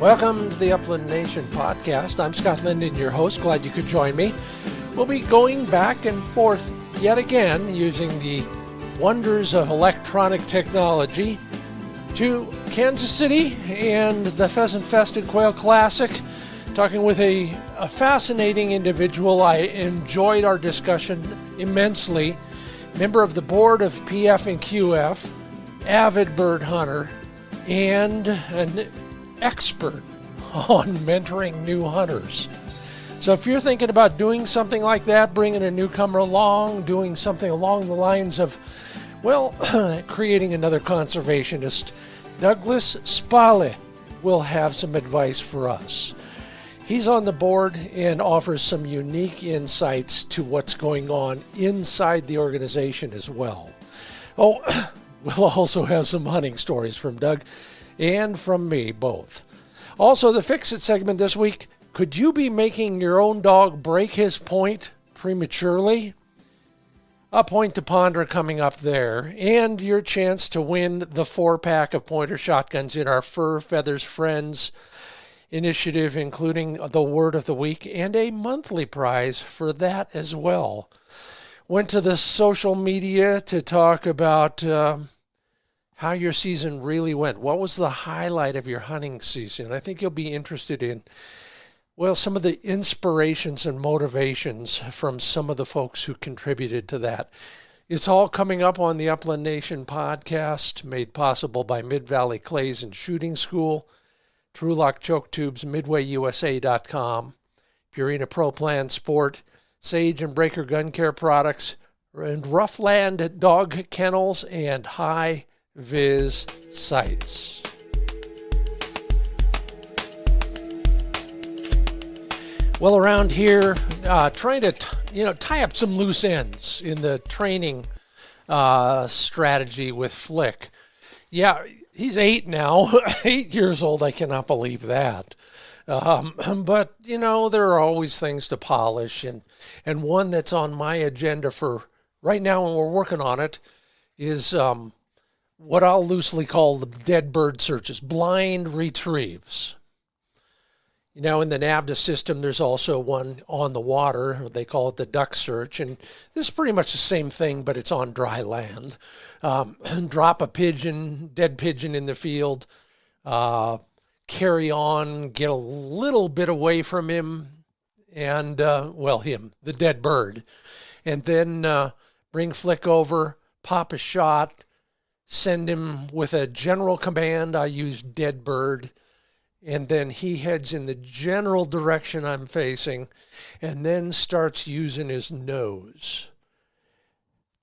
Welcome to the Upland Nation podcast. I'm Scott Linden, your host. Glad you could join me. We'll be going back and forth yet again using the wonders of electronic technology to Kansas City and the Pheasant Fest and Quail Classic, talking with a fascinating individual. I enjoyed our discussion immensely. Member of the board of PF and QF, avid bird hunter, and an expert on mentoring new hunters. So if you're thinking about doing something like that, bringing a newcomer along, doing something along the lines of, well, creating another conservationist, Douglas Spale will have some advice for us. He's on the board and offers some unique insights to what's going on inside the organization as well. Oh, we'll also have some hunting stories from Doug and from me both. Also, the Fix It segment this week. Could you be making your own dog break his point prematurely? A point to ponder coming up there, and your chance to win the 4-pack of pointer shotguns in our Fur Feathers Friends initiative, including the Word of the Week and a monthly prize for that as well. Went to the social media to talk about how your season really went. What was the highlight of your hunting season? I think you'll be interested in, well, some of the inspirations and motivations from some of the folks who contributed to that. It's all coming up on the Upland Nation podcast, made possible by Mid-Valley Clays and Shooting School, Trulock Choke Tubes, MidwayUSA.com, Purina Pro Plan Sport, Sage and Breaker Gun Care Products, and Roughland Dog Kennels, and High Viz Sites. Well, around here, trying to tie up some loose ends in the training strategy with Flick. Yeah, he's 8 now, 8 years old. I cannot believe that. But there are always things to polish, and one that's on my agenda for right now, and we're working on it, is what I'll loosely call the dead bird searches, blind retrieves. In the NAVDA system, there's also one on the water. They call it the duck search, and this is pretty much the same thing, but it's on dry land. Drop a pigeon, dead pigeon in the field, carry on, get a little bit away from him, and, the dead bird, and then bring Flick over, pop a shot, send him with a general command. I use dead bird, and then he heads in the general direction I'm facing and then starts using his nose.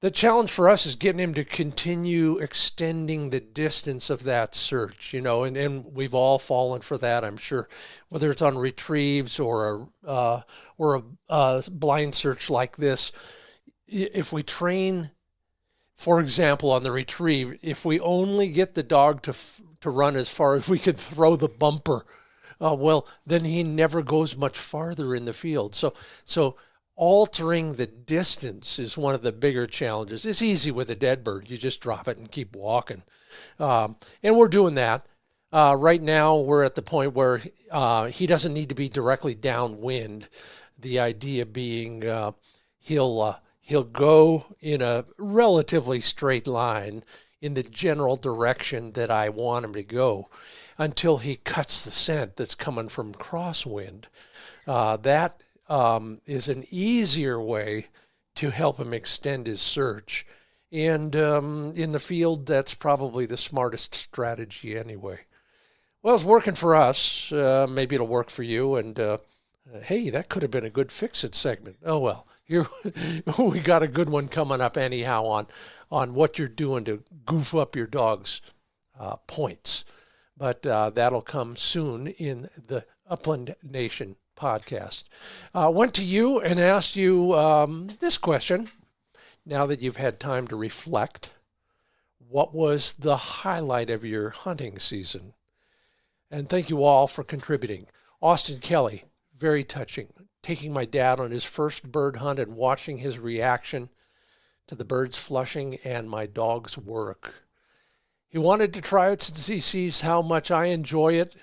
The challenge for us is getting him to continue extending the distance of that search, and we've all fallen for that, I'm sure, whether it's on retrieves or a blind search like this. If we train, for example, on the retrieve, if we only get the dog to run as far as we could throw the bumper, then he never goes much farther in the field. So altering the distance is one of the bigger challenges. It's easy with a dead bird. You just drop it and keep walking. And we're doing that. Right now, we're at the point where he doesn't need to be directly downwind. The idea being he'll go in a relatively straight line in the general direction that I want him to go until he cuts the scent that's coming from crosswind. That is an easier way to help him extend his search. And in the field, that's probably the smartest strategy anyway. Well, it's working for us. Maybe it'll work for you. And hey, that could have been a good Fix-It segment. Oh, well. Here we got a good one coming up anyhow on what you're doing to goof up your dog's points. But that'll come soon in the Upland Nation podcast. Went to you and asked you this question. Now that you've had time to reflect, what was the highlight of your hunting season? And thank you all for contributing. Austin Kelly, very touching. Taking my dad on his first bird hunt and watching his reaction to the birds flushing and my dog's work. He wanted to try it since he sees how much I enjoy it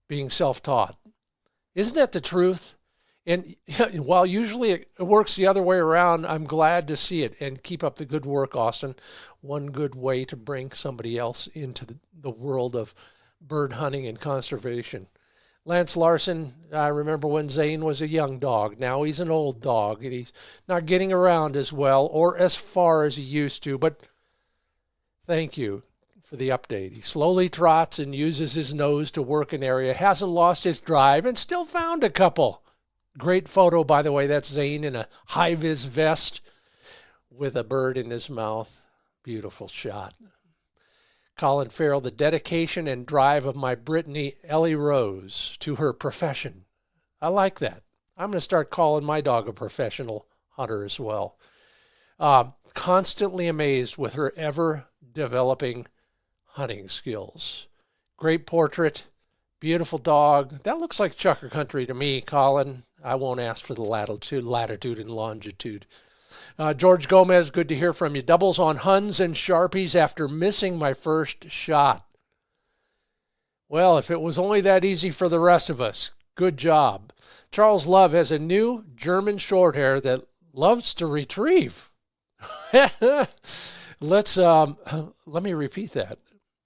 being self-taught. Isn't that the truth? And while usually it works the other way around, I'm glad to see it. And keep up the good work, Austin. One good way to bring somebody else into the world of bird hunting and conservation. Lance Larson, I remember when Zane was a young dog. Now he's an old dog, and he's not getting around as well or as far as he used to. But thank you for the update. He slowly trots and uses his nose to work an area, hasn't lost his drive, and still found a couple. Great photo, by the way. That's Zane in a high-vis vest with a bird in his mouth. Beautiful shot. Colin Farrell, the dedication and drive of my Brittany Ellie Rose to her profession. I like that. I'm going to start calling my dog a professional hunter as well. Constantly amazed with her ever-developing hunting skills. Great portrait. Beautiful dog. That looks like Chucker Country to me, Colin. I won't ask for the latitude and longitude. George Gomez, good to hear from you. Doubles on Huns and Sharpies after missing my first shot. Well, if it was only that easy for the rest of us, good job. Charles Love has a new German Shorthair that loves to retrieve. Let me repeat that.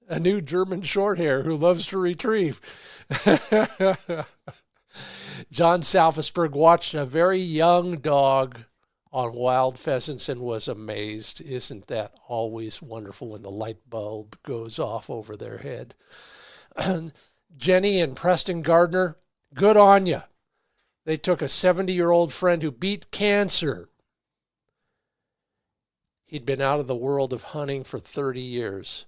A new German Shorthair who loves to retrieve. John Salfisberg watched a very young dog on wild pheasants and was amazed. Isn't that always wonderful when the light bulb goes off over their head? Jenny and Preston Gardner, good on you. They took a 70-year-old friend who beat cancer. He'd been out of the world of hunting for 30 years.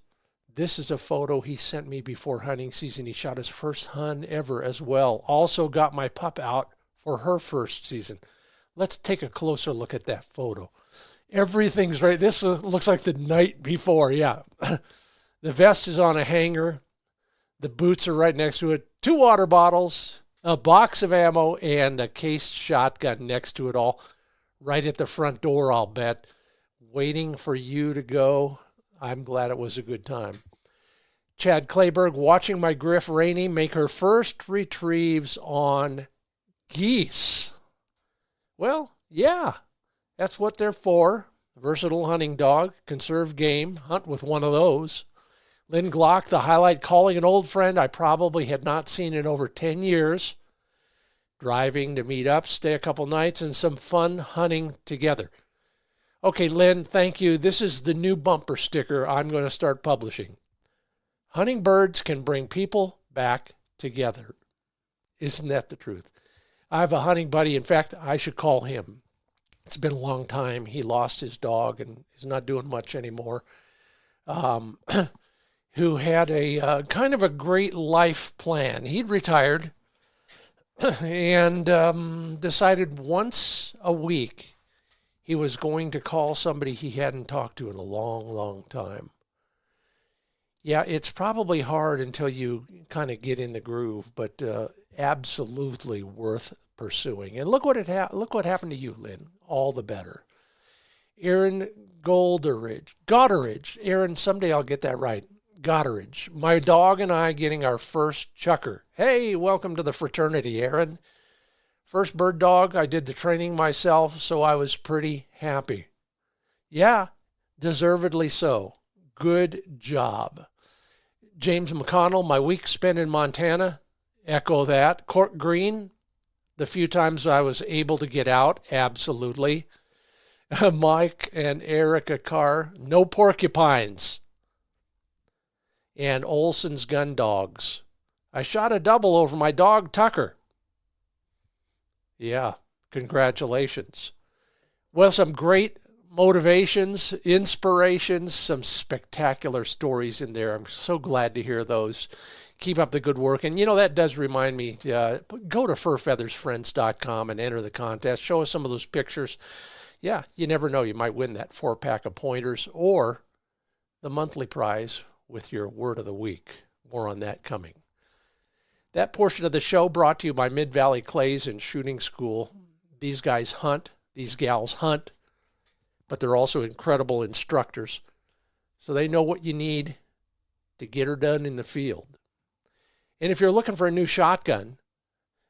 This is a photo he sent me before hunting season. He shot his first hunt ever as well. Also got my pup out for her first season. Let's take a closer look at that photo. Everything's right. This looks like the night before. Yeah. The vest is on a hanger. The boots are right next to it. 2 water bottles, a box of ammo, and a cased shotgun next to it all. Right at the front door, I'll bet. Waiting for you to go. I'm glad it was a good time. Chad Clayberg, watching my Griff Rainey make her first retrieves on geese. Well, yeah, that's what they're for. Versatile hunting dog, conserve game, hunt with one of those. Lynn Glock, the highlight, calling an old friend I probably had not seen in over 10 years. Driving to meet up, stay a couple nights, and some fun hunting together. Okay, Lynn, thank you. This is the new bumper sticker I'm going to start publishing. Hunting birds can bring people back together. Isn't that the truth? I have a hunting buddy. In fact, I should call him. It's been a long time. He lost his dog and is not doing much anymore. Who had a kind of a great life plan. He'd retired and decided once a week he was going to call somebody he hadn't talked to in a long, long time. Yeah, it's probably hard until you kind of get in the groove, but absolutely worth pursuing. And look what happened to you, Lynn. All the better. Aaron Gotteridge. Aaron, someday I'll get that right. Gotteridge. My dog and I getting our first chucker. Hey, welcome to the fraternity, Aaron. First bird dog, I did the training myself, so I was pretty happy. Yeah, deservedly so. Good job. James McConnell, my week spent in Montana. Echo that. Court Green, the few times I was able to get out, absolutely. Mike and Erica Carr, no porcupines. And Olson's gun dogs. I shot a double over my dog Tucker. Yeah, congratulations. Well, some great motivations, inspirations, some spectacular stories in there. I'm so glad to hear those. Keep up the good work. And, you know, that does remind me, go to furfeathersfriends.com and enter the contest. Show us some of those pictures. Yeah, you never know. You might win that 4-pack of pointers or the monthly prize with your word of the week. More on that coming. That portion of the show brought to you by Mid-Valley Clays and Shooting School. These guys hunt. These gals hunt. But they're also incredible instructors. So they know what you need to get her done in the field. And if you're looking for a new shotgun,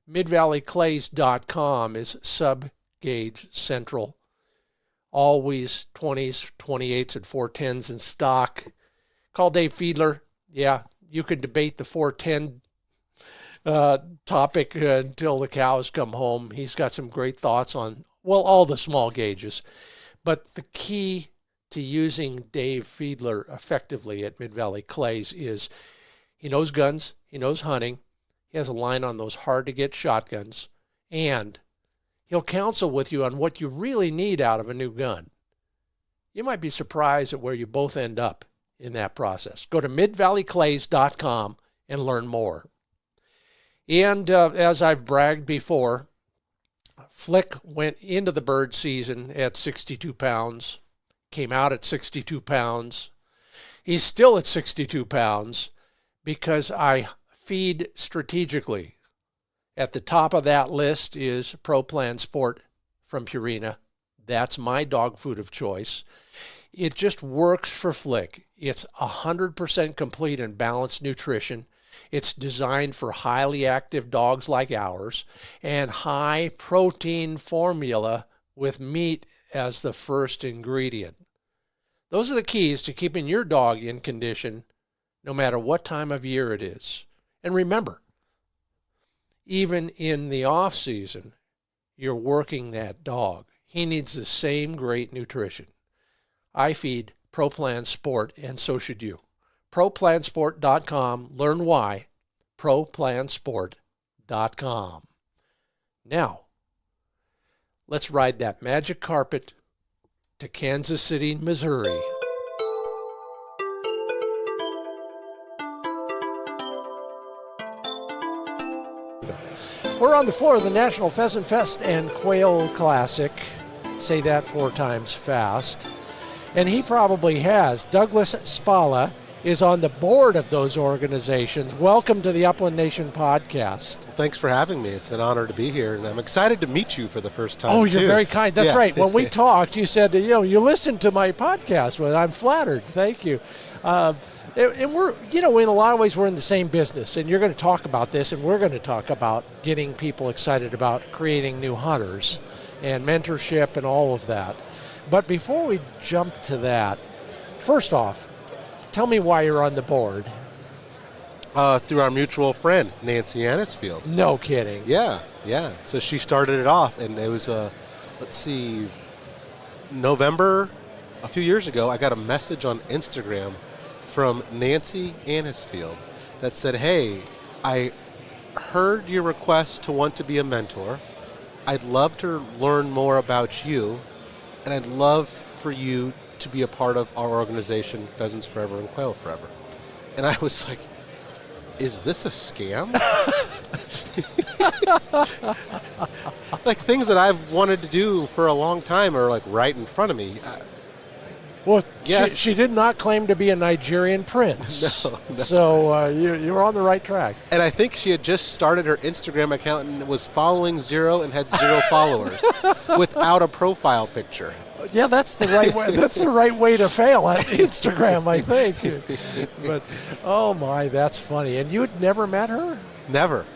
midvalleyclays.com is sub-gauge central. Always 20s, 28s, and 410s in stock. Call Dave Fiedler. Yeah, you could debate the 410 topic until the cows come home. He's got some great thoughts on, well, all the small gauges. But the key to using Dave Fiedler effectively at Mid-Valley Clays is he knows guns, he knows hunting, he has a line on those hard-to-get shotguns, and he'll counsel with you on what you really need out of a new gun. You might be surprised at where you both end up in that process. Go to midvalleyclays.com and learn more. And as I've bragged before, Flick went into the bird season at 62 pounds, came out at 62 pounds. He's still at 62 pounds because I feed strategically. At the top of that list is Pro Plan Sport from Purina. That's my dog food of choice. It just works for Flick. It's 100% complete and balanced nutrition. It's designed for highly active dogs like ours, and high protein formula with meat as the first ingredient. Those are the keys to keeping your dog in condition no matter what time of year it is. And remember, even in the off season, you're working that dog. He needs the same great nutrition. I feed Pro Plan Sport, and so should you. ProPlansport.com. Learn why. ProPlansport.com. Now, let's ride that magic carpet to Kansas City, Missouri. We're on the floor of the National Pheasant Fest and Quail Classic. Say that 4 times fast. And he probably has. Douglas Spale is on the board of those organizations. Welcome to the Upland Nation podcast. Thanks for having me. It's an honor to be here, and I'm excited to meet you for the first time. Oh, you're very kind. That's right. When we talked, you said, you listened to my podcast. Well, I'm flattered. Thank you. And we're, in a lot of ways, we're in the same business, and you're going to talk about this, and we're going to talk about getting people excited about creating new hunters and mentorship and all of that. But before we jump to that, first off, tell me why you're on the board. Through our mutual friend, Nancy Anisfield. No kidding. Yeah. So she started it off, and it was, November, a few years ago, I got a message on Instagram from Nancy Anisfield that said, hey, I heard your request to want to be a mentor. I'd love to learn more about you, and I'd love for you to be a part of our organization, Pheasants Forever and Quail Forever. And I was like, is this a scam? Like, things that I've wanted to do for a long time are like right in front of me. Well, yes. She did not claim to be a Nigerian prince. No. So you were on the right track. And I think she had just started her Instagram account and was following 0 and had 0 followers without a profile picture. Yeah, that's the right way. That's the right way to fail at Instagram, I think. But oh my, that's funny. And you'd never met her? Never.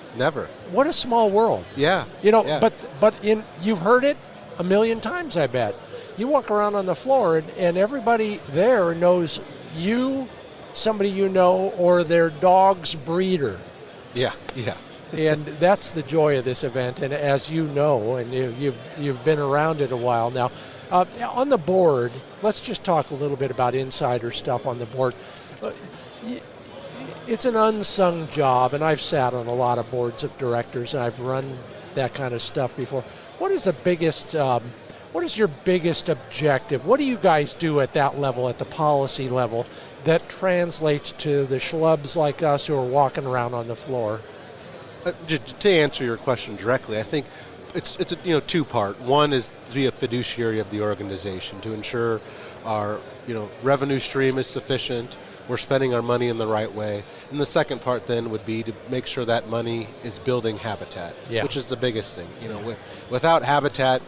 What a small world. Yeah. Yeah. But you've heard it a million times, I bet. You walk around on the floor, and everybody there knows you, somebody you know, or their dog's breeder. Yeah. And that's the joy of this event. And as you know, and you've been around it a while now, on the board, let's just talk a little bit about insider stuff on the board. It's an unsung job, and I've sat on a lot of boards of directors, and I've run that kind of stuff before. What is your biggest objective? What do you guys do at that level, at the policy level, that translates to the schlubs like us who are walking around on the floor? To answer your question directly, I think it's a two-part. One is to be a fiduciary of the organization, to ensure our revenue stream is sufficient, we're spending our money in the right way. And the second part then would be to make sure that money is building habitat, which is the biggest thing. Without habitat,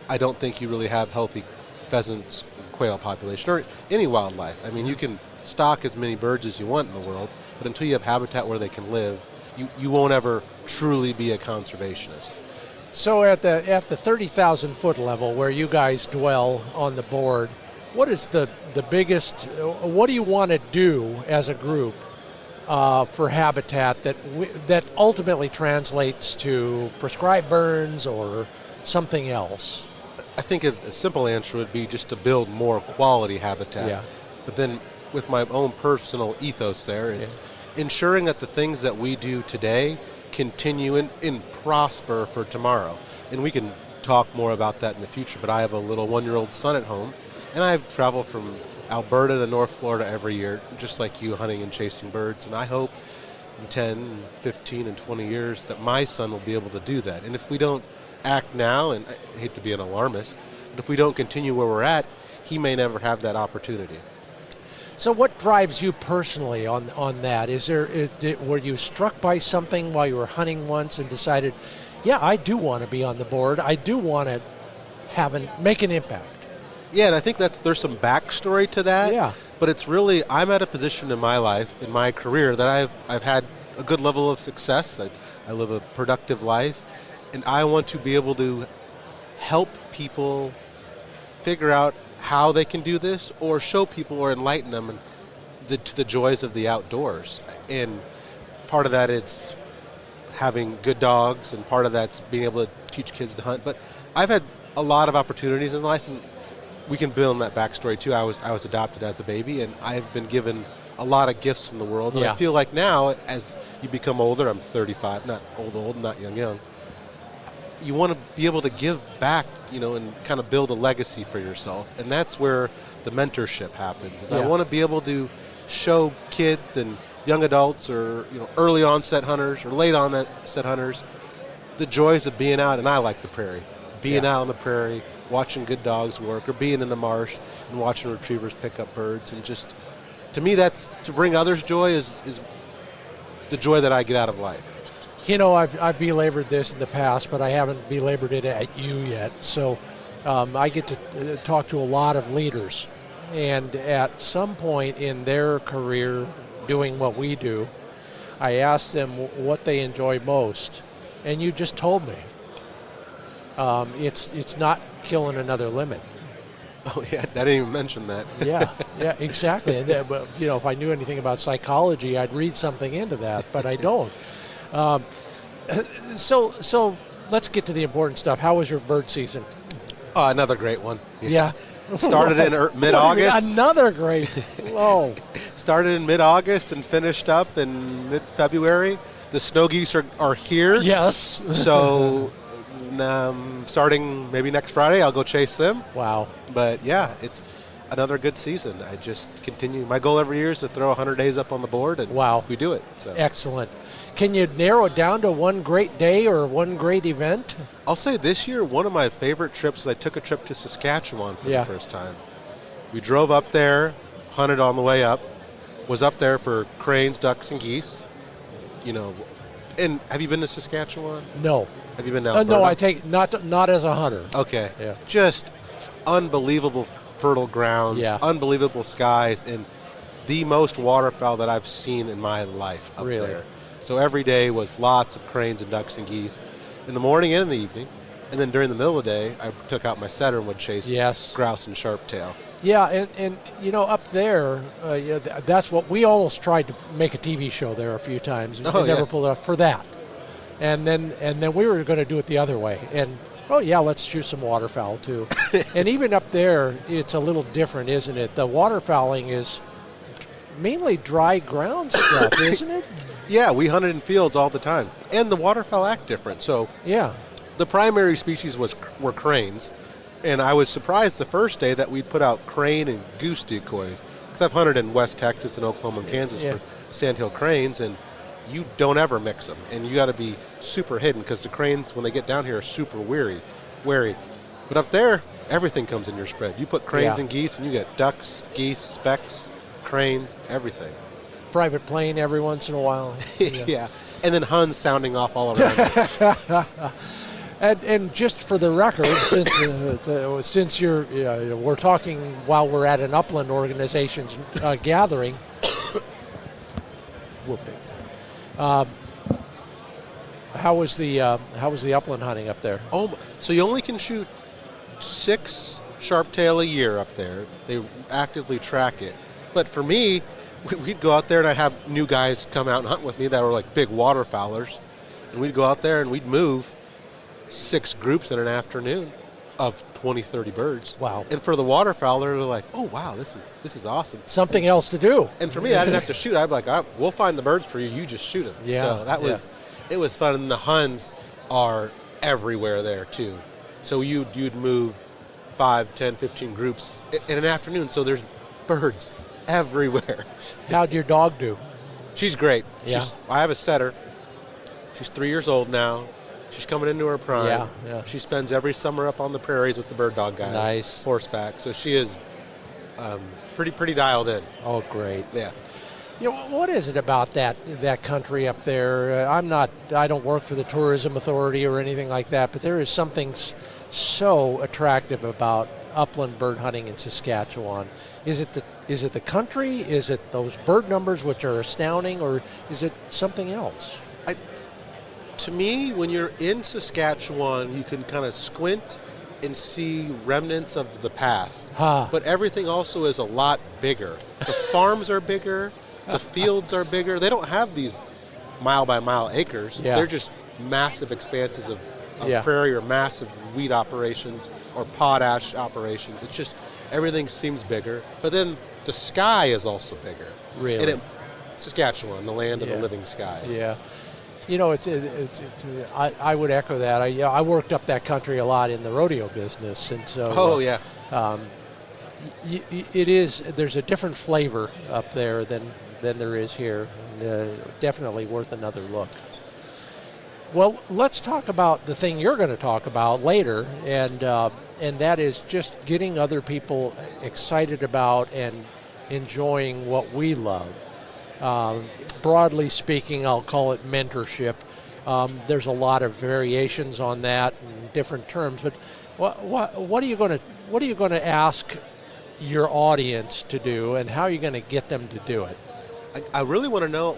I don't think you really have healthy pheasants, quail population, or any wildlife. I mean, you can stock as many birds as you want in the world, but until you have habitat where they can live, you won't ever truly be a conservationist. So at the 30,000 foot level where you guys dwell on the board, what is the biggest? What do you want to do as a group for habitat that ultimately translates to prescribed burns or something else? I think a simple answer would be just to build more quality habitat. Yeah. But then with my own personal ethos there, it's ensuring that the things that we do today continue and prosper for tomorrow. And we can talk more about that in the future, but I have a little 1-year-old son at home, and I've traveled from Alberta to North Florida every year, just like you, hunting and chasing birds. And I hope in 10, 15, and 20 years that my son will be able to do that. And if we don't act now, and I hate to be an alarmist, but if we don't continue where we're at, he may never have that opportunity. So what drives you personally on that? Were you struck by something while you were hunting once and decided, yeah, I do want to be on the board. I do want to make an impact. Yeah, and I think there's some backstory to that. Yeah. But it's really, I'm at a position in my life, in my career, that I've had a good level of success. I live a productive life, and I want to be able to help people figure out how they can do this, or show people or enlighten them to the joys of the outdoors. And part of that it's having good dogs, and part of that's being able to teach kids to hunt. But I've had a lot of opportunities in life, and we can build on that backstory too. I was adopted as a baby, and I've been given a lot of gifts in the world. And I feel like now, as you become older, I'm 35, not old, not young. You want to be able to give back, and kind of build a legacy for yourself. And that's where the mentorship happens. I want to be able to show kids and young adults, or early onset hunters or late onset hunters, the joys of being out. And I like the prairie. Being out on the prairie, watching good dogs work, or being in the marsh and watching retrievers pick up birds. And just, to me, that's to bring others joy is the joy that I get out of life. I've belabored this in the past, but I haven't belabored it at you yet. So I get to talk to a lot of leaders. And at some point in their career doing what we do, I ask them what they enjoy most. And you just told me. It's not killing another limit. Oh, yeah, I didn't even mention that. yeah, exactly. And then, if I knew anything about psychology, I'd read something into that, but I don't. So let's get to the important stuff. How was your bird season? Another great one. Yeah. Started in mid-August. Another great. Whoa. Started in mid-August and finished up in mid-February. The snow geese are here. Yes. So starting maybe next Friday, I'll go chase them. Wow. But yeah, it's another good season. I just continue. My goal every year is to throw 100 days up on the board, and we do it. So. Excellent. Can you narrow it down to one great day or one great event? I'll say this year, one of my favorite trips, I took a trip to Saskatchewan for the first time. We drove up there, hunted on the way up, was up there for cranes, ducks, and geese. And have you been to Saskatchewan? No. Have you been to Alberta? No, I take not as a hunter. Okay. Yeah. Just unbelievable fertile grounds, unbelievable skies, and the most waterfowl that I've seen in my life up there. So every day was lots of cranes and ducks and geese in the morning and in the evening. And then during the middle of the day, I took out my setter and would chase grouse and sharptail. Yeah, and up there, that's what we almost tried to make a TV show there a few times. We never pulled it off for that. And then we were going to do it the other way. And let's shoot some waterfowl too. And even up there, it's a little different, isn't it? The waterfowling is mainly dry ground stuff, isn't it? Yeah, we hunted in fields all the time, and the waterfowl act different. So the primary species were cranes, and I was surprised the first day that we'd put out crane and goose decoys, because I've hunted in West Texas and Oklahoma and Kansas for sandhill cranes, and you don't ever mix them, and you got to be super hidden, because the cranes, when they get down here, are super wary. But up there, everything comes in your spread. You put cranes and geese, and you get ducks, geese, specks, cranes, everything. Private plane every once in a while. Yeah. And then Huns sounding off all around. And just for the record, since we're talking while we're at an upland organization's gathering, we'll fix that. How was the upland hunting up there? Oh, so you only can shoot 6 sharp-tail a year up there. They actively track it. But for me, we'd go out there and I'd have new guys come out and hunt with me that were like big waterfowlers. And we'd go out there and we'd move 6 groups in an afternoon of 20, 30 birds. Wow. And for the waterfowler, they're like, oh, wow, this is awesome. Something else to do. And for me, I didn't have to shoot. I'd be like, all right, we'll find the birds for you. You just shoot them. Yeah. So that was, it was fun. And the Huns are everywhere there, too. So you'd move 5, 10, 15 groups in an afternoon. So there's birds everywhere. How'd your dog do? She's great. Yeah. I have a setter. She's 3 years old now. She's coming into her prime. Yeah. She spends every summer up on the prairies with the bird dog guys. Nice. Horseback. So she is pretty dialed in. Oh, great. Yeah. You know, what is it about that country up there? I don't work for the tourism authority or anything like that, but there is something so attractive about upland bird hunting in Saskatchewan. Is it the country? Is it those bird numbers which are astounding, or is it something else? To me, when you're in Saskatchewan, you can kind of squint and see remnants of the past. But everything also is a lot bigger. The farms are bigger. The fields are bigger. They don't have these mile-by-mile acres. Yeah. They're just massive expanses of Yeah. prairie or massive wheat operations or potash operations. It's just everything seems bigger. But then the sky is also bigger. Really? And Saskatchewan, the land of Yeah. the living skies. Yeah. You know, I would echo that. I worked up that country a lot in the rodeo business, and so. Oh, yeah. There's a different flavor up there than there is here. Definitely worth another look. Well, let's talk about the thing you're going to talk about later, and that is just getting other people excited about and enjoying what we love. Broadly speaking, I'll call it mentorship. There's a lot of variations on that and different terms. But what are you going to ask your audience to do, and how are you going to get them to do it? I really want to know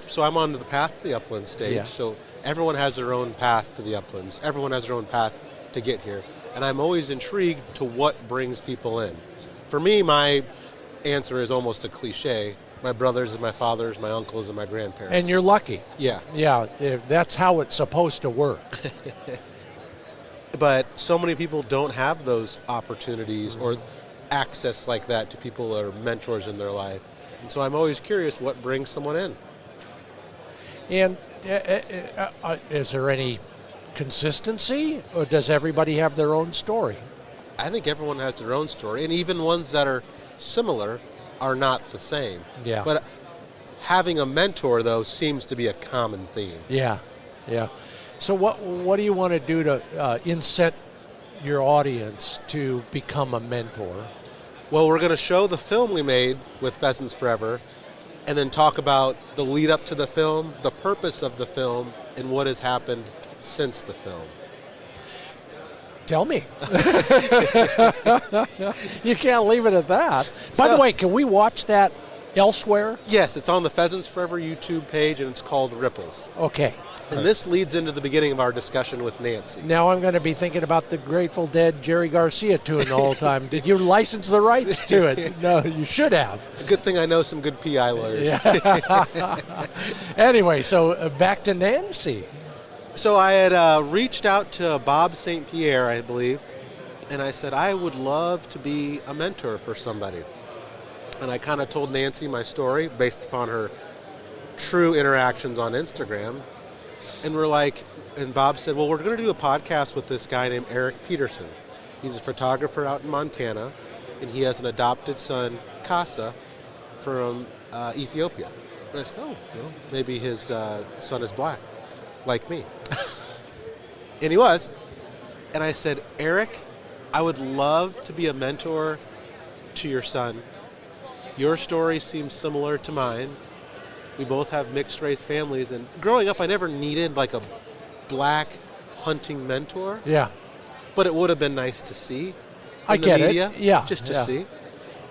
so I'm on the path to the upland stage. Yeah. So everyone has their own path to the uplands. Everyone has their own path to get here. And I'm always intrigued to what brings people in. For me, my answer is almost a cliche. My brothers and my fathers, my uncles and my grandparents. And you're lucky. Yeah. Yeah, that's how it's supposed to work. But so many people don't have those opportunities or access like that to people that are mentors in their life. And so I'm always curious what brings someone in. And is there any consistency, or does everybody have their own story? I think everyone has their own story, and even ones that are similar are not the same. Yeah. But having a mentor, though, seems to be a common theme. Yeah. So what do you want to do to incent your audience to become a mentor? Well, we're going to show the film we made with Pheasants Forever, and then talk about the lead up to the film, the purpose of the film, and what has happened since the film. Tell me. You can't leave it at that. By the way, can we watch that elsewhere? Yes, it's on the Pheasants Forever YouTube page, and it's called Ripples. Okay. And this leads into the beginning of our discussion with Nancy. Now I'm going to be thinking about the Grateful Dead Jerry Garcia tune the whole time. Did you license the rights to it? No, you should have. Good thing I know some good PI lawyers. Yeah. Anyway, so back to Nancy. So I had reached out to Bob St. Pierre, I believe, and I said, I would love to be a mentor for somebody. And I kind of told Nancy my story based upon her true interactions on Instagram. And and Bob said, well, we're going to do a podcast with this guy named Eric Peterson. He's a photographer out in Montana, and he has an adopted son, Casa, from Ethiopia. And I said, maybe his son is black, like me. And he was. And I said, Eric, I would love to be a mentor to your son. Your story seems similar to mine. We both have mixed race families, and growing up I never needed like a black hunting mentor. Yeah. But it would have been nice to see in I the get media, it. Yeah. just to see.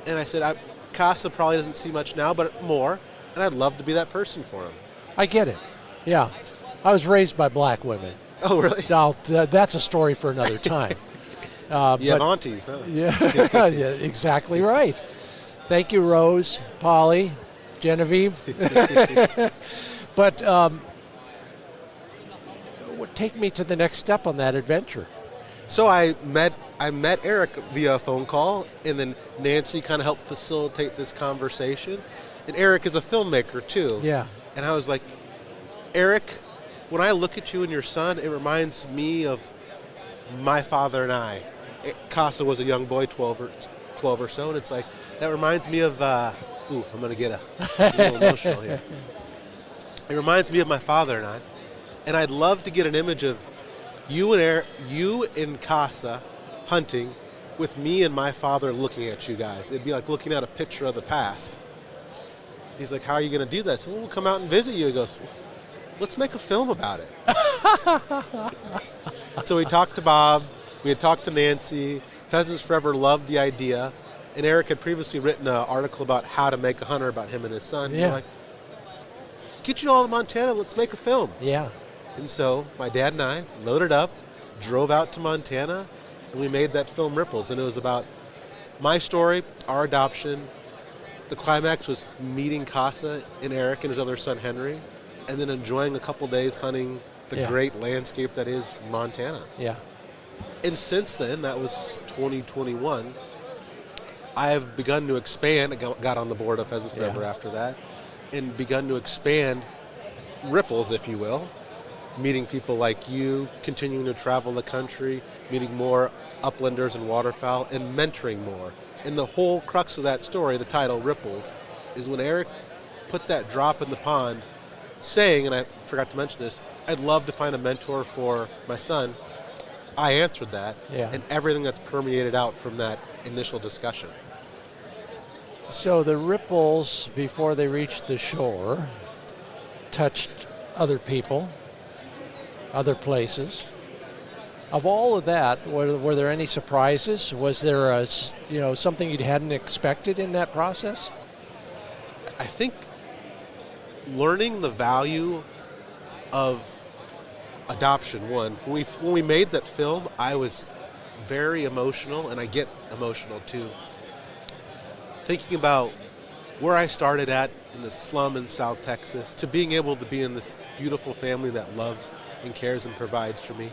And I said, Casa probably doesn't see much now, but more, and I'd love to be that person for him. I get it. Yeah. I was raised by black women. Oh, really? That's a story for another time. You have aunties, huh? Yeah, yeah, exactly right. Thank you, Rose, Polly, Genevieve. But take me to the next step on that adventure. So I met Eric via a phone call, and then Nancy kind of helped facilitate this conversation. And Eric is a filmmaker too. Yeah. And I was like, Eric, when I look at you and your son, it reminds me of my father and I. Casa was a young boy, 12 or so, and it's like, that reminds me of, I'm going to get a little emotional here. It reminds me of my father and I. And I'd love to get an image of you in Casa hunting with me and my father looking at you guys. It'd be like looking at a picture of the past. He's like, how are you going to do that? I said, well, we'll come out and visit you. He goes, let's make a film about it. So we talked to Bob. We had talked to Nancy. Pheasants Forever loved the idea. And Eric had previously written an article about how to make a hunter, about him and his son. Yeah. And we're like, get you all to Montana. Let's make a film. Yeah. And so my dad and I loaded up, drove out to Montana, and we made that film Ripples. And it was about my story, our adoption. The climax was meeting Casa and Eric and his other son Henry, and then enjoying a couple days hunting the great landscape that is Montana. Yeah. And since then, that was 2021, I have begun to expand. I got on the board of Pheasants Forever after that, and begun to expand Ripples, if you will, meeting people like you, continuing to travel the country, meeting more uplanders and waterfowl, and mentoring more. And the whole crux of that story, the title, Ripples, is when Eric put that drop in the pond saying, and I forgot to mention this, I'd love to find a mentor for my son. I answered that, and everything that's permeated out from that initial discussion. So the ripples, before they reached the shore, touched other people, other places. Of all of that, were there any surprises? Was there something you hadn't expected in that process? I think learning the value of adoption, when we made that film, I was very emotional, and I get emotional too. Thinking about where I started at in the slum in South Texas, to being able to be in this beautiful family that loves and cares and provides for me.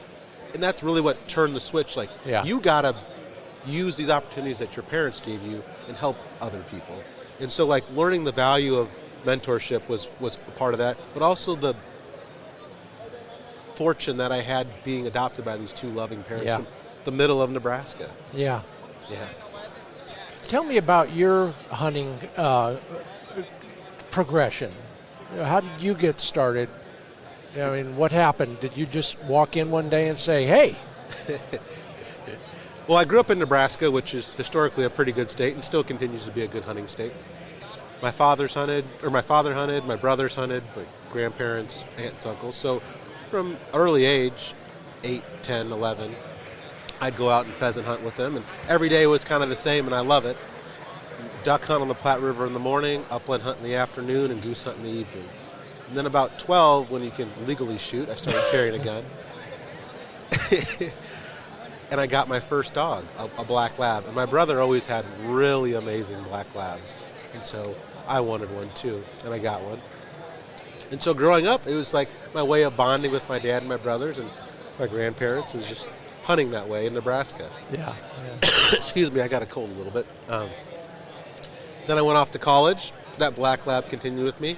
And that's really what turned the switch. Like, you gotta use these opportunities that your parents gave you and help other people. And so, like, learning the value of mentorship was a part of that, but also the fortune that I had being adopted by these two loving parents from the middle of Nebraska. Yeah. Yeah. Tell me about your hunting progression. How did you get started? I mean, what happened? Did you just walk in one day and say, hey? Well, I grew up in Nebraska, which is historically a pretty good state and still continues to be a good hunting state. My father hunted, my brothers hunted, my grandparents, aunts, uncles. So from early age, 8, 10, 11, I'd go out and pheasant hunt with them, and every day was kind of the same, and I love it. Duck hunt on the Platte River in the morning, upland hunt in the afternoon, and goose hunt in the evening. And then about 12, when you can legally shoot, I started carrying a gun. And I got my first dog, a black lab. And my brother always had really amazing black labs. And so I wanted one too, and I got one. And so growing up, it was like my way of bonding with my dad and my brothers and my grandparents is just hunting that way in Nebraska. Yeah. Excuse me, I got a cold a little bit. Then I went off to college. That black lab continued with me.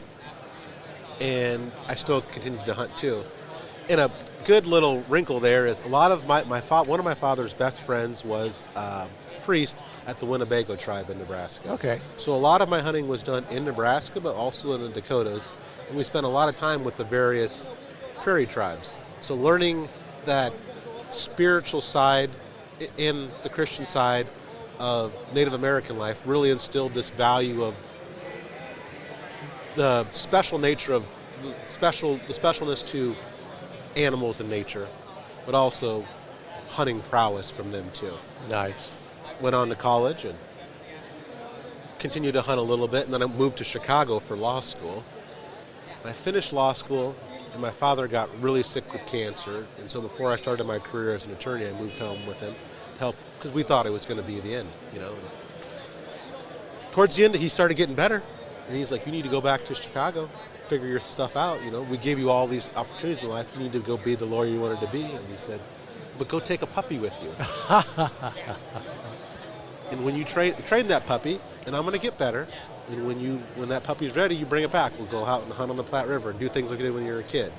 And I still continued to hunt too. And a good little wrinkle there is a lot of one of my father's best friends was a priest at the Winnebago tribe in Nebraska. Okay. So a lot of my hunting was done in Nebraska, but also in the Dakotas. And we spent a lot of time with the various prairie tribes. So learning that spiritual side in the Christian side of Native American life really instilled this value of the special nature of the specialness to animals and nature, but also hunting prowess from them too. Nice. Went on to college and continued to hunt a little bit, and then I moved to Chicago for law school. And I finished law school, and my father got really sick with cancer. And so before I started my career as an attorney, I moved home with him to help, because we thought it was going to be the end, you know. And towards the end, he started getting better, and he's like, you need to go back to Chicago, figure your stuff out, you know. We gave you all these opportunities in life. You need to go be the lawyer you wanted to be. And he said, but go take a puppy with you. And when you train that puppy, and I'm going to get better, and when that puppy's ready, you bring it back. We'll go out and hunt on the Platte River and do things like you did when you were a kid.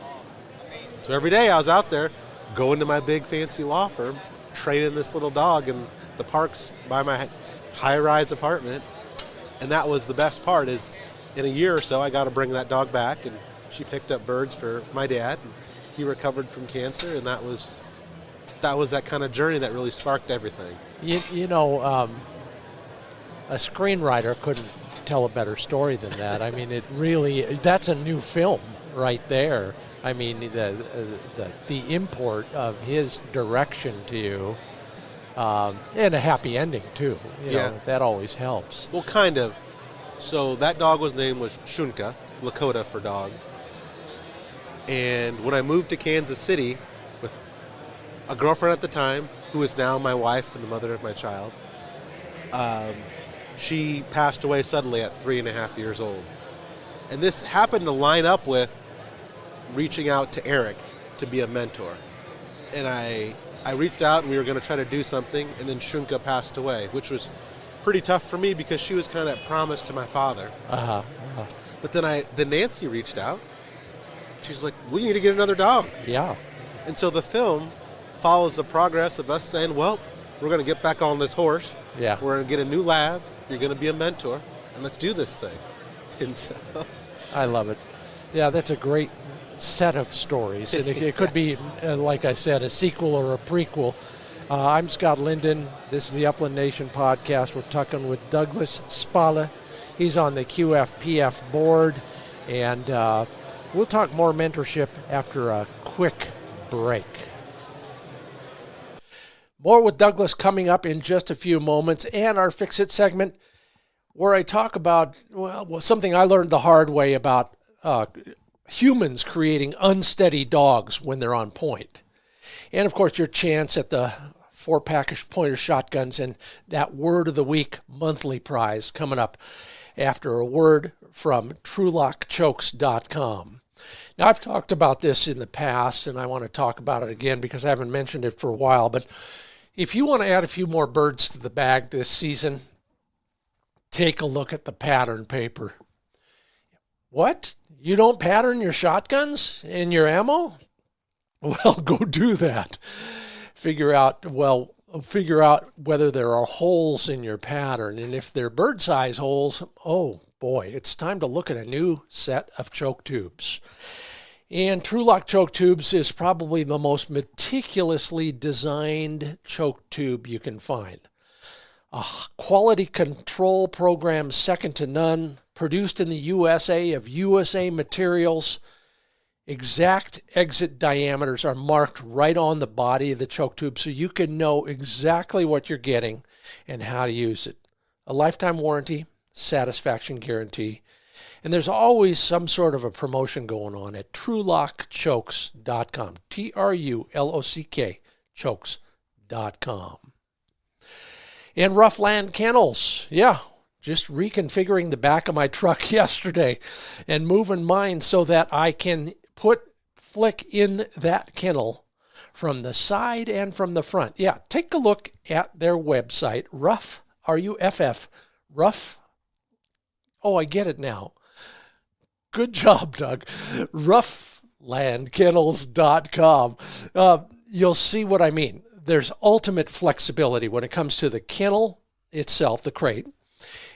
So every day I was out there going to my big fancy law firm, training this little dog in the parks by my high-rise apartment. And that was the best part, is in a year or so I got to bring that dog back, and she picked up birds for my dad. And he recovered from cancer, and that was that kind of journey that really sparked everything. You know, a screenwriter couldn't tell a better story than that. I mean, that's a new film right there. I mean, the import of his direction to you, and a happy ending too. You know, that always helps. Well, kind of. So that dog name was Shunka, Lakota for dog. And when I moved to Kansas City with a girlfriend at the time, who is now my wife and the mother of my child, she passed away suddenly at 3.5 years old. And this happened to line up with reaching out to Eric to be a mentor. And I reached out, and we were going to try to do something, and then Shunka passed away, which was pretty tough for me because she was kind of that promise to my father. But then Nancy reached out. She's like, we need to get another dog. Yeah. And so the film follows the progress of us saying, well, we're going to get back on this horse. Yeah. We're going to get a new lab. You're going to be a mentor, and let's do this thing. And so, I love it. Yeah, that's a great set of stories. And it could be, like I said, a sequel or a prequel. I'm Scott Linden. This is the Upland Nation podcast. We're talking with Douglas Spale. He's on the QFPF board. And we'll talk more mentorship after a quick break. More with Douglas coming up in just a few moments, and our Fix It segment, where I talk about, well, something I learned the hard way about humans creating unsteady dogs when they're on point. And, of course, your chance at the 4-package pointer shotguns and that Word of the Week monthly prize coming up after a word from TrueLockChokes.com. Now, I've talked about this in the past, and I want to talk about it again because I haven't mentioned it for a while, but if you want to add a few more birds to the bag this season, take a look at the pattern paper. What? You don't pattern your shotguns and your ammo? Well, go do that. Figure out whether there are holes in your pattern. And if they're bird size holes, oh boy, it's time to look at a new set of choke tubes. And TrueLock choke tubes is probably the most meticulously designed choke tube you can find. A quality control program second to none, produced in the USA of USA materials. Exact exit diameters are marked right on the body of the choke tube so you can know exactly what you're getting and how to use it. A lifetime warranty, satisfaction guarantee. And there's always some sort of a promotion going on at TrueLockChokes.com. TruLock chokes.com. And Roughland Kennels. Yeah, just reconfiguring the back of my truck yesterday and moving mine so that I can flick in that kennel from the side and from the front. Yeah, take a look at their website, Rough, R-U-F-F, Rough. Oh, I get it now. Good job, Doug. Roughlandkennels.com. You'll see what I mean. There's ultimate flexibility when it comes to the kennel itself, the crate,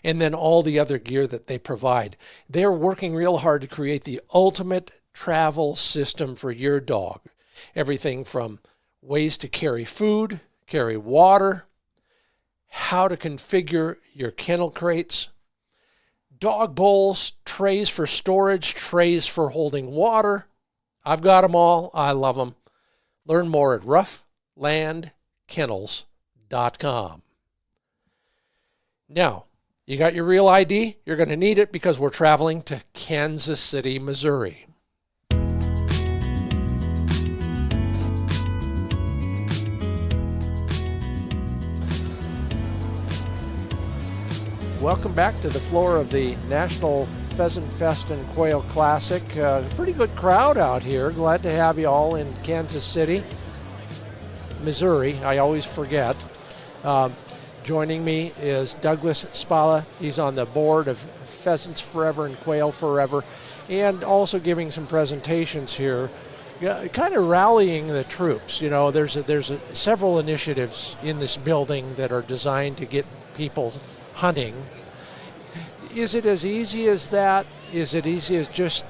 and then all the other gear that they provide. They're working real hard to create the ultimate travel system for your dog. Everything from ways to carry food, carry water, how to configure your kennel crates, dog bowls, trays for storage, trays for holding water. I've got them all. I love them. Learn more at roughlandkennels.com. Now, you got your real ID? You're going to need it because we're traveling to Kansas City, Missouri. Welcome back to the floor of the National Pheasant Fest and Quail Classic. Pretty good crowd out here. Glad to have you all in Kansas City, Missouri. I always forget. Joining me is Douglas Spale. He's on the board of Pheasants Forever and Quail Forever, and also giving some presentations here, kind of rallying the troops. You know, there's several initiatives in this building that are designed to get people hunting. Is it as easy as that? Is it easy as just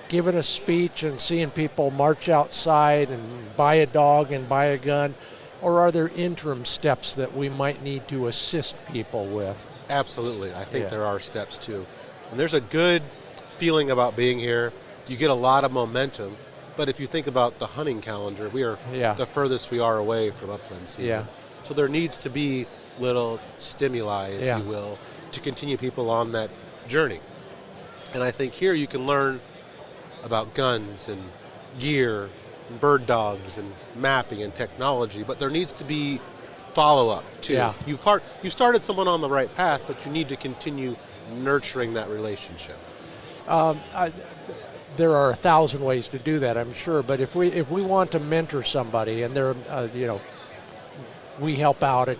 giving a speech and seeing people march outside and buy a dog and buy a gun? Or are there interim steps that we might need to assist people with? Absolutely. I think there are steps too. And there's a good feeling about being here. You get a lot of momentum. But if you think about the hunting calendar, we are the furthest we are away from upland season. Yeah. So there needs to be little stimuli, if you will, to continue people on that journey. And I think here you can learn about guns and gear and bird dogs and mapping and technology, but there needs to be follow-up too. Yeah. You started someone on the right path, but you need to continue nurturing that relationship. There are 1,000 ways to do that, I'm sure. But if we want to mentor somebody, and there, we help out at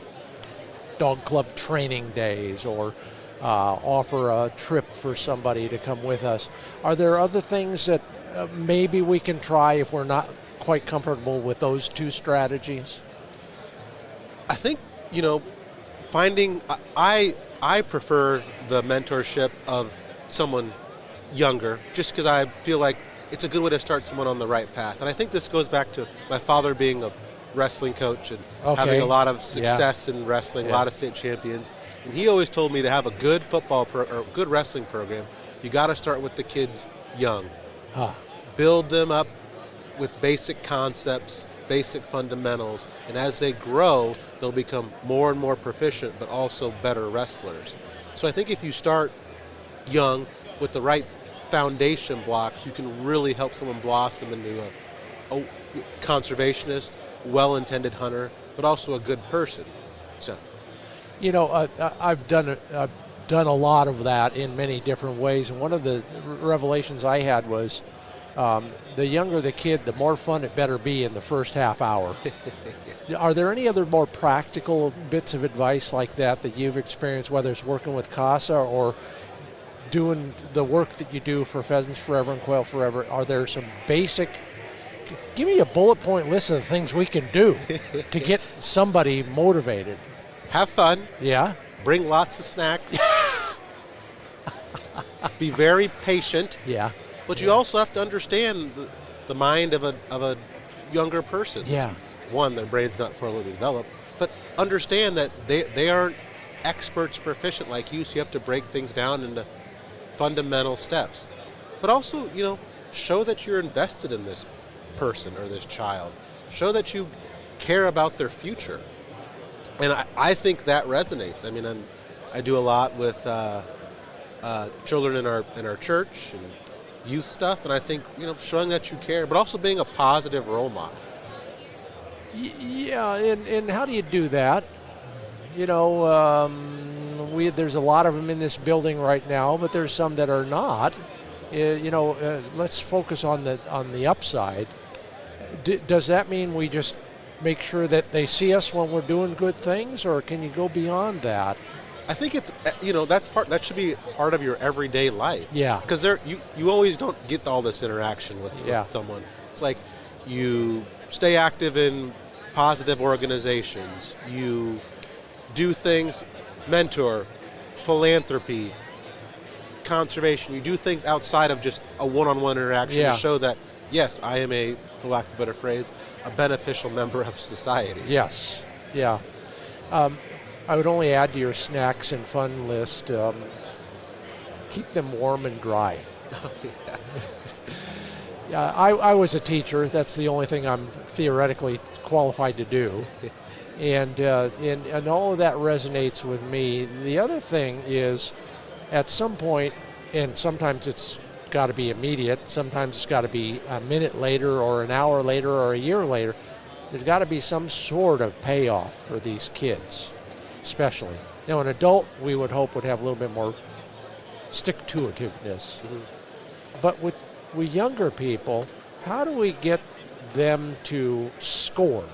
dog club training days, or offer a trip for somebody to come with us. Are there other things that maybe we can try if we're not quite comfortable with those two strategies? I think finding. I prefer the mentorship of someone younger, just because I feel like it's a good way to start someone on the right path. And I think this goes back to my father being a wrestling coach and having a lot of success in wrestling, a lot of state champions. And he always told me to have a good or good wrestling program, you got to start with the kids young. Build them up with basic concepts, basic fundamentals, and as they grow, they'll become more and more proficient, but also better wrestlers. So I think if you start young with the right foundation blocks, you can really help someone blossom into a conservationist, well-intended hunter, but also a good person. So, I've done a lot of that in many different ways, and one of the revelations I had was the younger the kid, the more fun it better be in the first half hour. Are there any other more practical bits of advice like that you've experienced, whether it's working with CASA or doing the work that you do for Pheasants Forever and Quail Forever? Are there some basic, give me a bullet point list of the things we can do to get somebody motivated? Have fun. Yeah. Bring lots of snacks. Be very patient. Yeah. But you also have to understand the mind of a younger person. Yeah. One, their brain's not fully developed, but understand that they aren't experts proficient like you, so you have to break things down into fundamental steps. But also, show that you're invested in this person or this child. Show that you care about their future. And I think that resonates. I mean, I do a lot with children in our church and youth stuff, and I think showing that you care, but also being a positive role model. Yeah, and how do you do that? There's a lot of them in this building right now, but there's some that are not. Let's focus on the upside. Does that mean we just make sure that they see us when we're doing good things, or can you go beyond that? I think it's that should be part of your everyday life. Yeah. Because you always don't get all this interaction with someone. It's like you stay active in positive organizations. You do things, mentor, philanthropy, conservation. You do things outside of just a one-on-one interaction to show that, yes, I am for lack of a better phrase, a beneficial member of society. Yes. Yeah. I would only add to your snacks and fun list, keep them warm and dry. Yeah, I was a teacher. That's the only thing I'm theoretically qualified to do. And all of that resonates with me. The other thing is, at some point, and sometimes it's got to be immediate, sometimes it's got to be a minute later or an hour later or a year later, there's got to be some sort of payoff for these kids, especially. Now, an adult, we would hope, would have a little bit more stick-to-itiveness. But with younger people, how do we get them to score?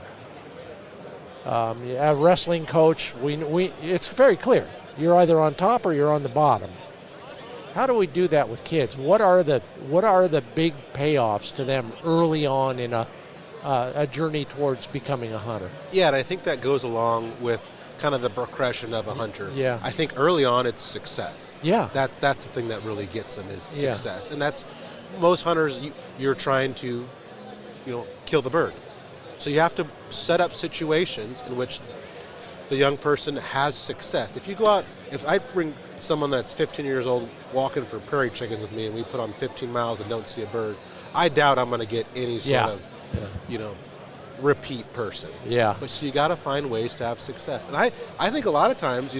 A wrestling coach, it's very clear. You're either on top or you're on the bottom. How do we do that with kids? What are the big payoffs to them early on in a journey towards becoming a hunter? Yeah, and I think that goes along with kind of the progression of a hunter. Yeah. I think early on it's success. Yeah. That's the thing that really gets them is Yeah. success. And that's most hunters, you're trying to, kill the bird. So you have to set up situations in which the young person has success. If I bring someone that's 15 years old walking for prairie chickens with me and we put on 15 miles and don't see a bird, I doubt I'm going to get any sort of, repeat person. Yeah. But so you got to find ways to have success. And I think a lot of times,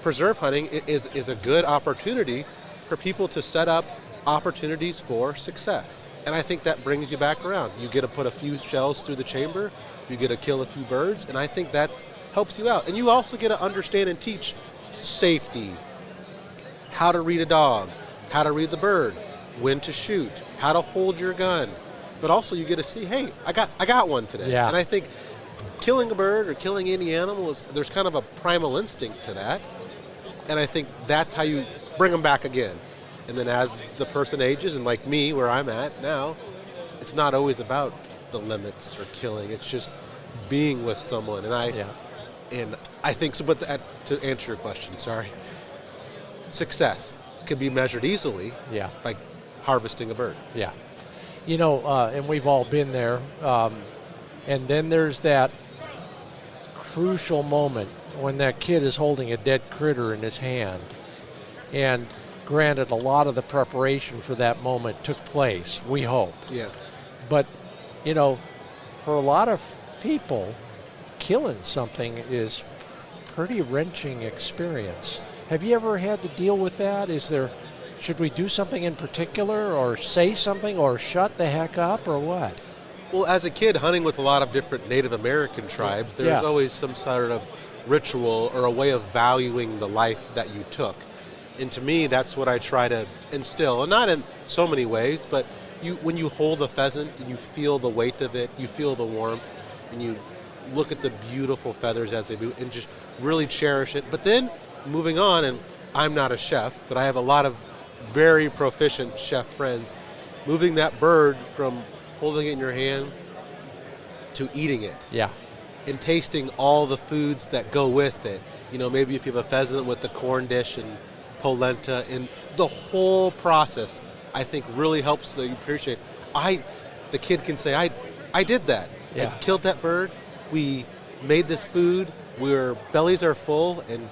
preserve hunting is a good opportunity for people to set up opportunities for success. And I think that brings you back around. You get to put a few shells through the chamber, you get to kill a few birds, and I think that helps you out. And you also get to understand and teach safety, how to read a dog, how to read the bird, when to shoot, how to hold your gun. But also you get to see, hey, I got one today. Yeah. And I think killing a bird or killing any animal there's kind of a primal instinct to that. And I think that's how you bring them back again. And then as the person ages, and like me, where I'm at now, it's not always about the limits or killing. It's just being with someone. And I think so. But to answer your question, sorry, success can be measured easily. Yeah. By harvesting a bird. Yeah. And we've all been there. And then there's that crucial moment when that kid is holding a dead critter in his hand. And granted, a lot of the preparation for that moment took place, we hope. Yeah. But, for a lot of people, killing something is pretty wrenching experience. Have you ever had to deal with that? Should we do something in particular, or say something, or shut the heck up, or what? Well, as a kid hunting with a lot of different Native American tribes, there's always some sort of ritual or a way of valuing the life that you took. And to me, that's what I try to instill. And not in so many ways, but when you hold a pheasant, you feel the weight of it, you feel the warmth, and you look at the beautiful feathers as they move, and just really cherish it. But then, moving on, and I'm not a chef, but I have a lot of very proficient chef friends, moving that bird from holding it in your hand to eating it. Yeah. And tasting all the foods that go with it. Maybe if you have a pheasant with the corn dish and polenta, and the whole process, I think, really helps you appreciate. The kid can say, I did that. Yeah. I killed that bird. We made this food. Our bellies are full, and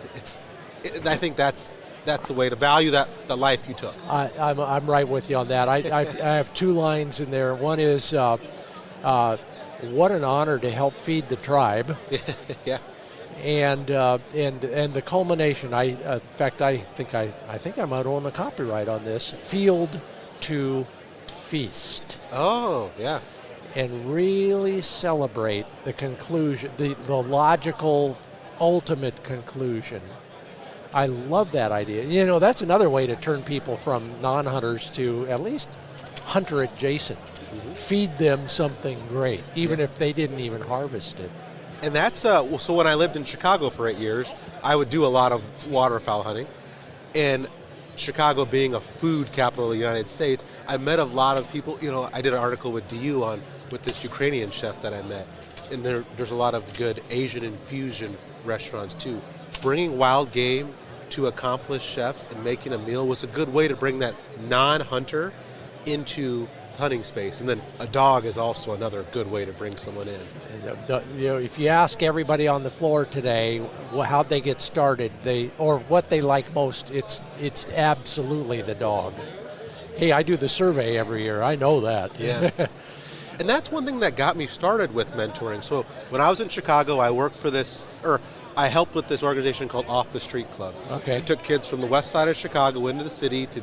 I think that's the way to value the life you took. I'm right with you on that. I have two lines in there. One is, what an honor to help feed the tribe. Yeah. And the culmination. In fact, I think I might own the copyright on this. Field to feast. Oh, yeah. And really celebrate the conclusion, the logical, ultimate conclusion. I love that idea. That's another way to turn people from non-hunters to at least hunter adjacent. Mm-hmm. Feed them something great, even if they didn't even harvest it. And that's, so when I lived in Chicago for 8 years, I would do a lot of waterfowl hunting. And Chicago being a food capital of the United States, I met a lot of people. I did an article with DU with this Ukrainian chef that I met. And there's a lot of good Asian infusion restaurants too. Bringing wild game to accomplished chefs and making a meal was a good way to bring that non-hunter into hunting space. And then a dog is also another good way to bring someone in. If you ask everybody on the floor today how'd they get started, or what they like most, it's absolutely the dog. Hey, I do the survey every year. I know that. Yeah. And that's one thing that got me started with mentoring. So when I was in Chicago, I helped with this organization called Off the Street Club. Okay. I took kids from the west side of Chicago into the city to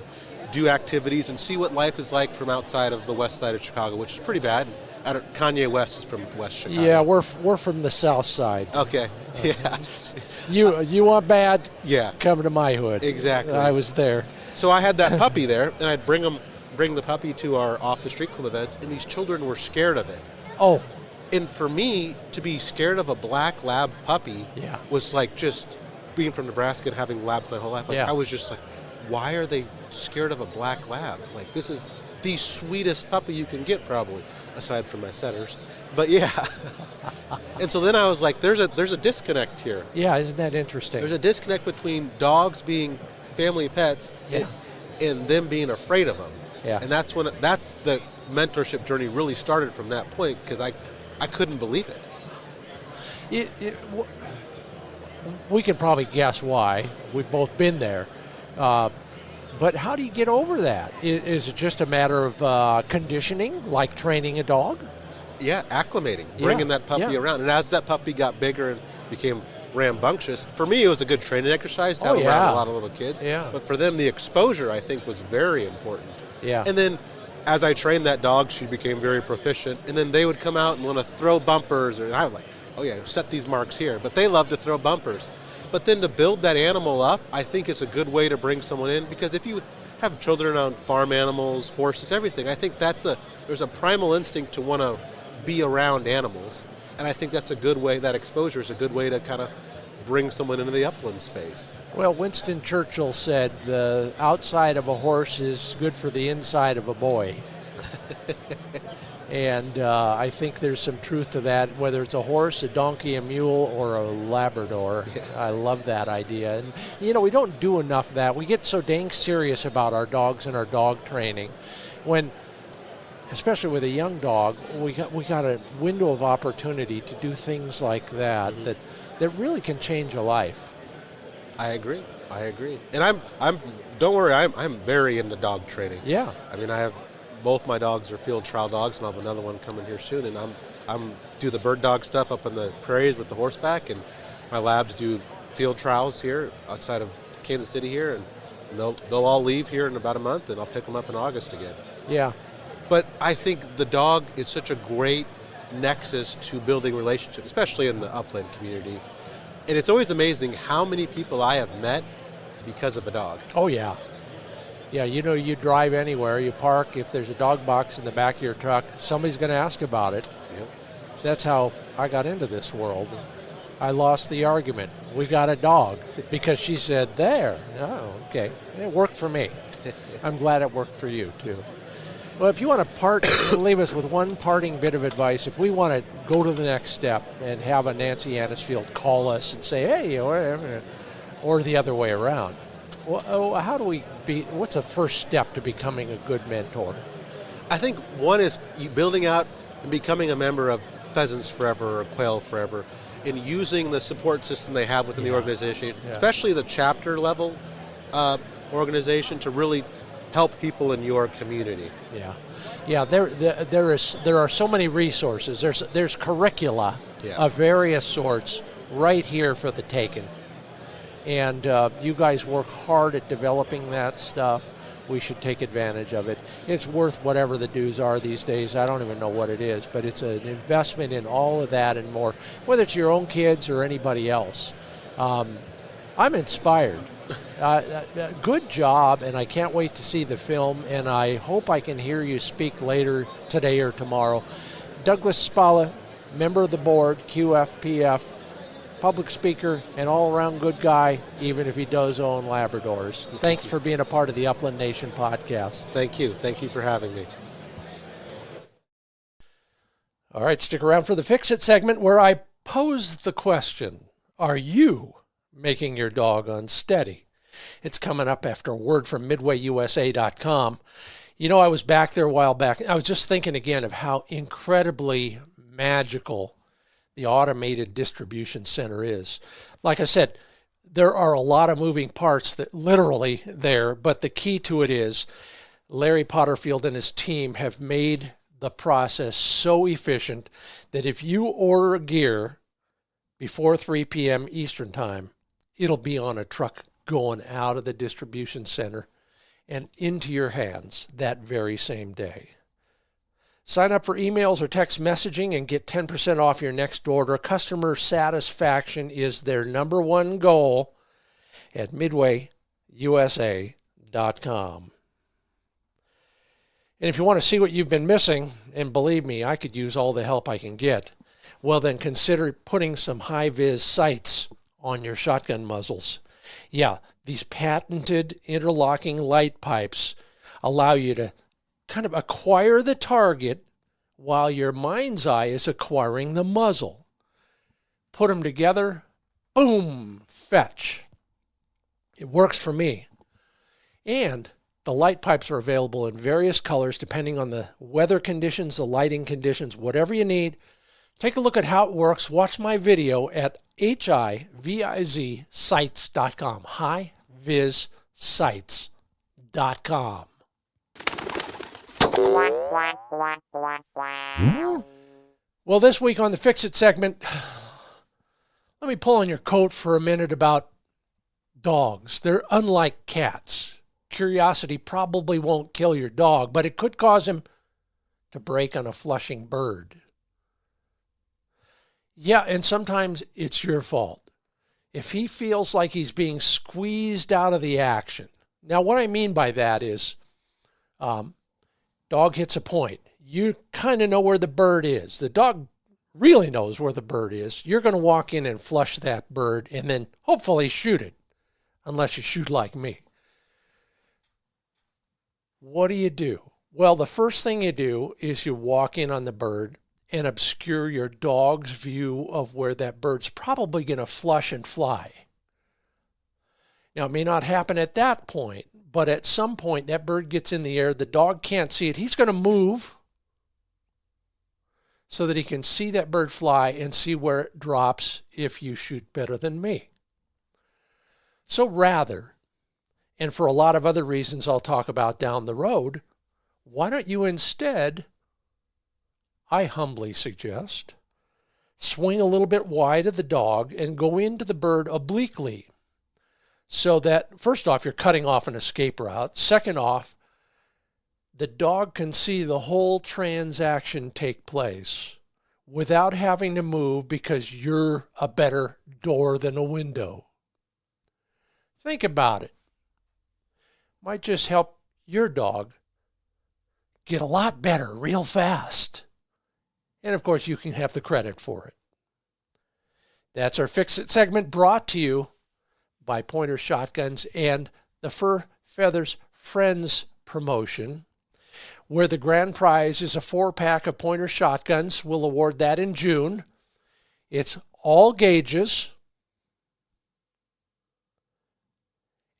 do activities and see what life is like from outside of the west side of Chicago, which is pretty bad. Kanye West is from West Chicago. Yeah, we're from the south side. Okay. Yeah. You want bad? Yeah. Come to my hood. Exactly. I was there. So I had that puppy there, and I'd bring the puppy to our off the street club events, and these children were scared of it. Oh. And for me to be scared of a black lab puppy was like just being from Nebraska and having labs my whole life. Like I was just like, why are they scared of a black lab? Like, this is the sweetest puppy you can get, probably, aside from my setters. But yeah. And so then I was like, there's a disconnect here. Yeah, isn't that interesting? There's a disconnect between dogs being family pets and them being afraid of them. Yeah. And that's the mentorship journey really started from that point, because I couldn't believe it. We can probably guess why. We've both been there. But how do you get over that? Is it just a matter of conditioning, like training a dog? Yeah, acclimating, bringing that puppy around. And as that puppy got bigger and became rambunctious, for me it was a good training exercise to have around a lot of little kids. Yeah. But for them, the exposure, I think, was very important. Yeah. And then as I trained that dog, she became very proficient. And then they would come out and want to throw bumpers. And I was like, oh yeah, set these marks here. But they love to throw bumpers. But then to build that animal up, I think is a good way to bring someone in, because if you have children on farm animals, horses, everything, I think there's a primal instinct to want to be around animals. And I think that's a good way, that exposure is a good way to kind of bring someone into the upland space. Well, Winston Churchill said the outside of a horse is good for the inside of a boy. And I think there's some truth to that, whether it's a horse, a donkey, a mule, or a Labrador. Yeah. I love that idea. And, we don't do enough of that. We get so dang serious about our dogs and our dog training. When, especially with a young dog, we got a window of opportunity to do things like that that really can change a life. I agree. And I'm don't worry, I'm very into dog training. Yeah. I mean, I have both my dogs are field trial dogs, and I'll have another one coming here soon. And I'm do the bird dog stuff up in the prairies with the horseback, and my labs do field trials here outside of Kansas City here, and they'll all leave here in about a month, and I'll pick them up in August again. Yeah. But I think the dog is such a great nexus to building relationships, especially in the upland community. And it's always amazing how many people I have met because of a dog. Oh, yeah. Yeah, you drive anywhere, you park, if there's a dog box in the back of your truck, somebody's going to ask about it. Yep. That's how I got into this world. I lost the argument. We got a dog because she said, there. Oh, okay. It worked for me. I'm glad it worked for you, too. Well, if you want to leave us with one parting bit of advice, if we want to go to the next step and have a Nancy Annisfield call us and say, hey, or the other way around, how do we what's the first step to becoming a good mentor? I think one is you building out and becoming a member of Pheasants Forever or Quail Forever, and using the support system they have within the organization, especially the chapter level organization, to really help people in your community. Yeah. There are so many resources. There's curricula of various sorts right here for the taking. And you guys work hard at developing that stuff. We should take advantage of it. It's worth whatever the dues are these days. I don't even know what it is, but it's an investment in all of that and more, whether it's your own kids or anybody else. I'm inspired. Good job, and I can't wait to see the film, and I hope I can hear you speak later today or tomorrow. Douglas Spale, member of the board, QFPF, public speaker, and all-around good guy, even if he does own Labradors. Thanks for being a part of the Upland Nation podcast. Thank you. Thank you for having me. All right, stick around for the Fix It segment where I pose the question, are you making your dog unsteady? It's coming up after a word from MidwayUSA.com. I was back there a while back. I was just thinking again of how incredibly magical the automated distribution center is. Like I said, there are a lot of moving parts that literally there, but the key to it is Larry Potterfield and his team have made the process so efficient that if you order gear before 3 p.m. Eastern time, it'll be on a truck going out of the distribution center and into your hands that very same day. Sign up for emails or text messaging and get 10% off your next order. Customer satisfaction is their number one goal at midwayusa.com. And if you want to see what you've been missing, and believe me, I could use all the help I can get, well then consider putting some high-vis sights on your shotgun muzzles. Yeah, these patented interlocking light pipes allow you to kind of acquire the target while your mind's eye is acquiring the muzzle. Put them together, boom, fetch. It works for me. And the light pipes are available in various colors depending on the weather conditions, the lighting conditions, whatever you need. Take a look at how it works. Watch my video at hivizsights.com. hivizsights.com. Well, this week on the Fix It segment, let me pull on your coat for a minute about dogs. They're unlike cats. Curiosity probably won't kill your dog, but it could cause him to break on a flushing bird. Yeah, and sometimes it's your fault. If he feels like he's being squeezed out of the action. Now, what I mean by that is, dog hits a point. You kind of know where the bird is. The dog really knows where the bird is. You're going to walk in and flush that bird and then hopefully shoot it, unless you shoot like me. What do? Well, the first thing you do is you walk in on the bird and obscure your dog's view of where that bird's probably going to flush and fly. Now, it may not happen at that point, but at some point that bird gets in the air, the dog can't see it. He's going to move so that he can see that bird fly and see where it drops if you shoot better than me. So rather, and for a lot of other reasons I'll talk about down the road, why don't you instead, I humbly suggest, swing a little bit wide of the dog and go into the bird obliquely so that, first off, you're cutting off an escape route. Second off, the dog can see the whole transaction take place without having to move because you're a better door than a window. Think about it. Might just help your dog get a lot better real fast. And of course, you can have the credit for it. That's our Fix It segment, brought to you by Pointer Shotguns and the Fur Feathers Friends promotion, where the grand prize is a 4-pack of Pointer Shotguns. We'll award that in June. It's all gauges,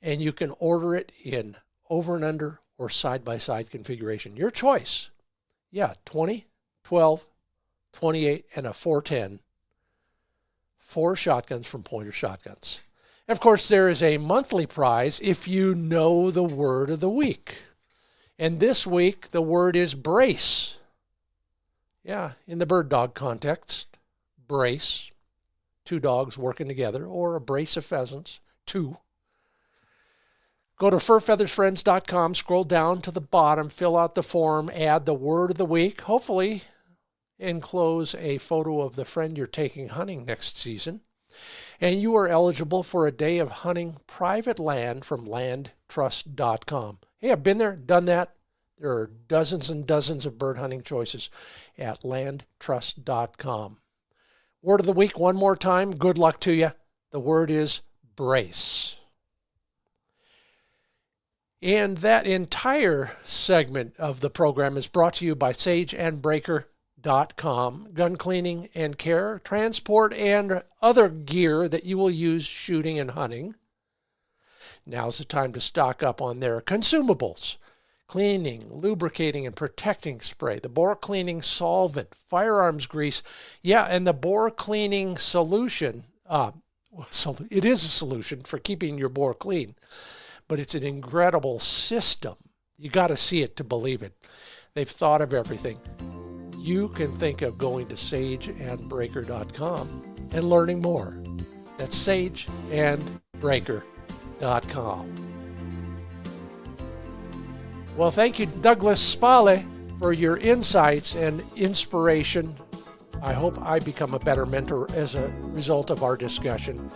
and you can order it in over and under or side-by-side configuration. Your choice. Yeah, 20, 12, 28, and a 410. 4 shotguns from Pointer Shotguns. And of course, there is a monthly prize if you know the word of the week. And this week, the word is brace. Yeah, in the bird dog context, brace. 2 dogs working together, or a brace of pheasants, 2. Go to furfeathersfriends.com, scroll down to the bottom, fill out the form, add the word of the week, hopefully enclose a photo of the friend you're taking hunting next season, and you are eligible for a day of hunting private land from landtrust.com. Hey, I've been there, done that. There are dozens and dozens of bird hunting choices at landtrust.com. Word of the week one more time. Good luck to you. The word is brace. And that entire segment of the program is brought to you by sageandbreaker.com. Gun cleaning and care, transport, and other gear that you will use shooting and hunting. Now's the time to stock up on their consumables. Cleaning, lubricating, and protecting spray, the bore cleaning solvent, firearms grease. Yeah, and the bore cleaning solution. It is a solution for keeping your bore clean, but it's an incredible system. You got to see it to believe it. They've thought of everything. You can think of going to sageandbreaker.com and learning more. That's sageandbreaker.com. Well, thank you, Douglas Spale, for your insights and inspiration. I hope I become a better mentor as a result of our discussion.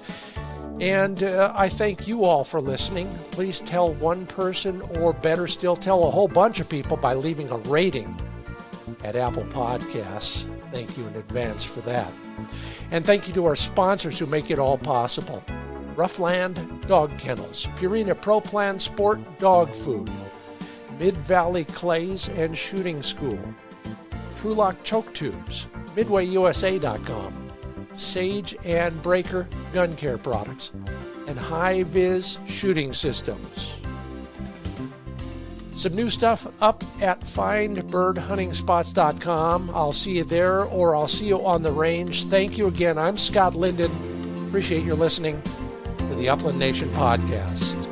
And I thank you all for listening. Please tell one person, or better still, tell a whole bunch of people by leaving a rating at Apple Podcasts. Thank you in advance for that. And thank you to our sponsors who make it all possible. Roughland Dog Kennels, Purina Pro Plan Sport Dog Food, Mid-Valley Clays and Shooting School, Trulock Choke Tubes, MidwayUSA.com, Sage and Breaker Gun Care Products, and High-Vis Shooting Systems. Some new stuff up at findbirdhuntingspots.com. I'll see you there, or I'll see you on the range. Thank you again. I'm Scott Linden. Appreciate your listening to the Upland Nation Podcast.